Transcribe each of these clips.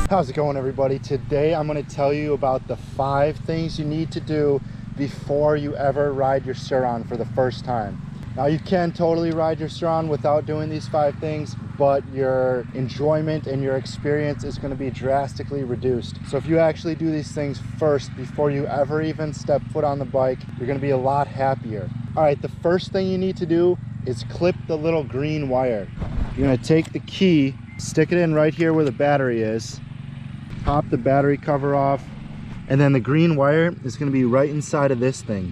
How's it going, everybody? Today I'm going to tell you about the 5 things you need to do before you ever ride your Sur Ron for the first time. Now, you can totally ride your Sur Ron without doing these 5 things, but your enjoyment and your experience is going to be drastically reduced. So if you actually do these things first before you ever even step foot on the bike, you're going to be a lot happier. All right, the first thing you need to do is clip the little green wire. You're going to take the key, stick it in right here where the battery is, pop the battery cover off, and then the green wire is going to be right inside of this thing.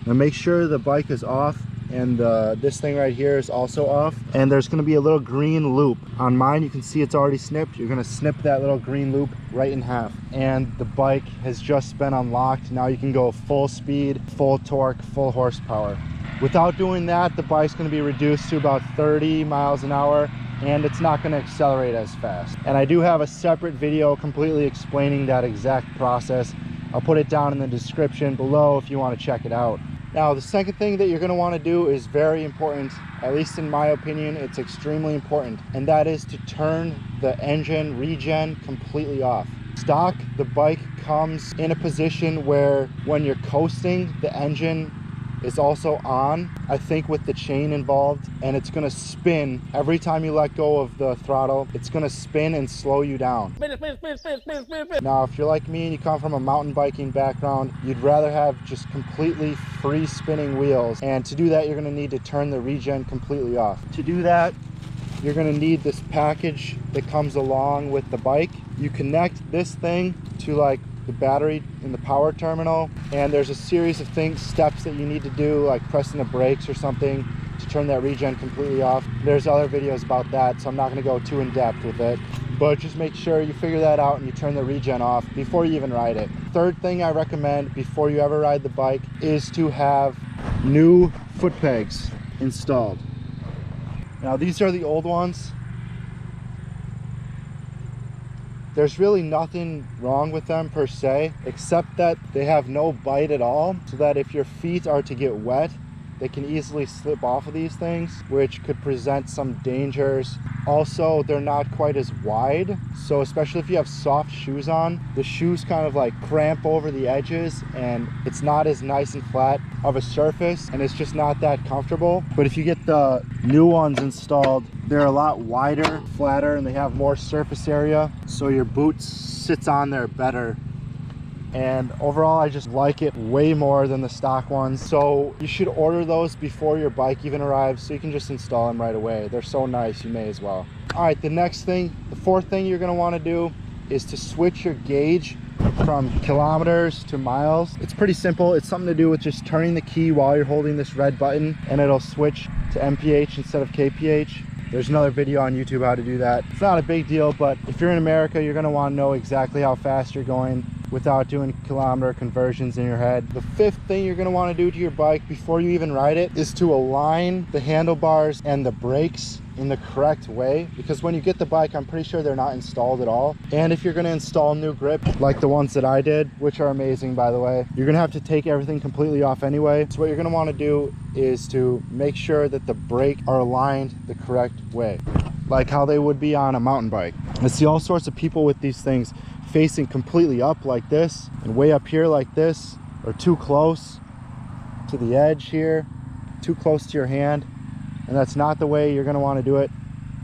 Now make sure the bike is off and this thing right here is also off, and there's going to be a little green loop. On mine you can see it's already snipped. You're going to snip that little green loop right in half, and the bike has just been unlocked. Now you can go full speed, full torque, full horsepower. Without doing that, the bike's going to be reduced to about 30 miles an hour, and it's not going to accelerate as fast. And I do have a separate video completely explaining that exact process. I'll put it down in the description below if you want to check it out. Now, the second thing that you're going to want to do is very important. At least in my opinion, it's extremely important, and that is to turn the engine regen completely off. Stock, the bike comes in a position where when you're coasting, the engine is also on, I think with the chain involved, and it's going to spin every time you let go of the throttle. It's going to spin and slow you down. Now, if you're like me and you come from a mountain biking background, you'd rather have just completely free spinning wheels, and to do that you're going to need to turn the regen completely off. To do that, you're going to need this package that comes along with the bike. You connect this thing to like the battery in the power terminal, and there's a series of steps that you need to do, like pressing the brakes or something to turn that regen completely off. There's other videos about that, so I'm not going to go too in depth with it, but just make sure you figure that out and you turn the regen off before you even ride it. Third thing I recommend before you ever ride the bike is to have new foot pegs installed. Now, these are the old ones. There's really nothing wrong with them per se, except that they have no bite at all, so that if your feet are to get wet, they can easily slip off of these things, which could present some dangers. Also, they're not quite as wide, so especially if you have soft shoes on, the shoes kind of like cramp over the edges, and it's not as nice and flat of a surface, and it's just not that comfortable. But if you get the new ones installed, they're a lot wider, flatter, and they have more surface area, so your boot sits on there better. And overall, I just like it way more than the stock ones. So you should order those before your bike even arrives, so you can just install them right away. They're so nice, you may as well. All right, the next thing, the fourth thing you're going to want to do is to switch your gauge from kilometers to miles. It's pretty simple. It's something to do with just turning the key while you're holding this red button, and it'll switch to MPH instead of KPH. There's another video on YouTube how to do that. It's not a big deal, but if you're in America, you're going to want to know exactly how fast you're going without doing kilometer conversions in your head. The fifth thing you're going to want to do to your bike before you even ride it is to align the handlebars and the brakes in the correct way, because when you get the bike, I'm pretty sure they're not installed at all. And if you're going to install new grip like the ones that I did, which are amazing by the way, you're going to have to take everything completely off anyway. So what you're going to want to do is to make sure that the brakes are aligned the correct way, like how they would be on a mountain bike. I see all sorts of people with these things facing completely up like this and way up here like this, or too close to the edge here, too close to your hand, and that's not the way you're going to want to do it.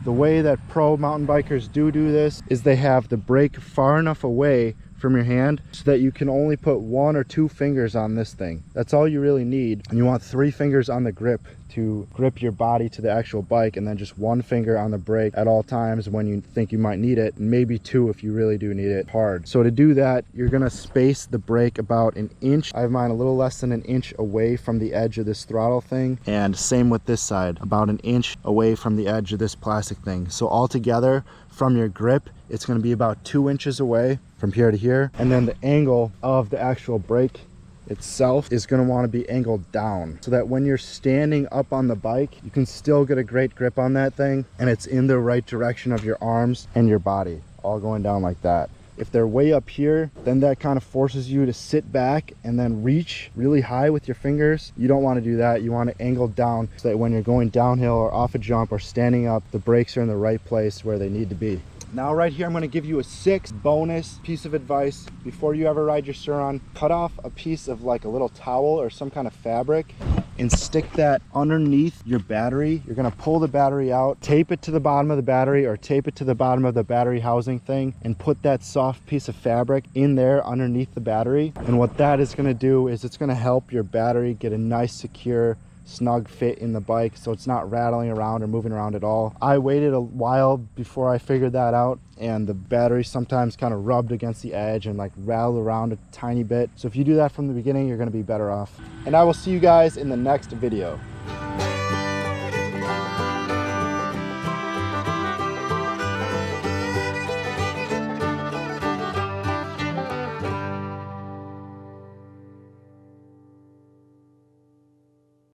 The way that pro mountain bikers do this is they have the brake far enough away from your hand so that you can only put 1 or 2 fingers on this thing. That's all you really need. And you want 3 fingers on the grip to grip your body to the actual bike, and then just 1 finger on the brake at all times when you think you might need it, and maybe 2 if you really do need it hard. So to do that, you're gonna space the brake about 1 inch. I have mine a little less than 1 inch away from the edge of this throttle thing, and same with this side, about 1 inch away from the edge of this plastic thing. So altogether, from your grip, it's going to be about 2 inches away from here to here, and then the angle of the actual brake itself is going to want to be angled down, so that when you're standing up on the bike, you can still get a great grip on that thing, and it's in the right direction of your arms and your body, all going down like that. If they're way up here, then that kind of forces you to sit back and then reach really high with your fingers. You don't want to do that. You want to angle down so that when you're going downhill or off a jump or standing up, the brakes are in the right place where they need to be. Now right here, I'm gonna give you a 6th bonus piece of advice. Before you ever ride your Surron, cut off a piece of like a little towel or some kind of fabric and stick that underneath your battery. You're gonna pull the battery out, tape it to the bottom of the battery or tape it to the bottom of the battery housing thing and put that soft piece of fabric in there underneath the battery. And what that is gonna do is it's gonna help your battery get a nice, secure, snug fit in the bike so it's not rattling around or moving around at all. I waited a while before I figured that out, and the battery sometimes kind of rubbed against the edge and like rattled around a tiny bit. So if you do that from the beginning, you're going to be better off. And I will see you guys in the next video.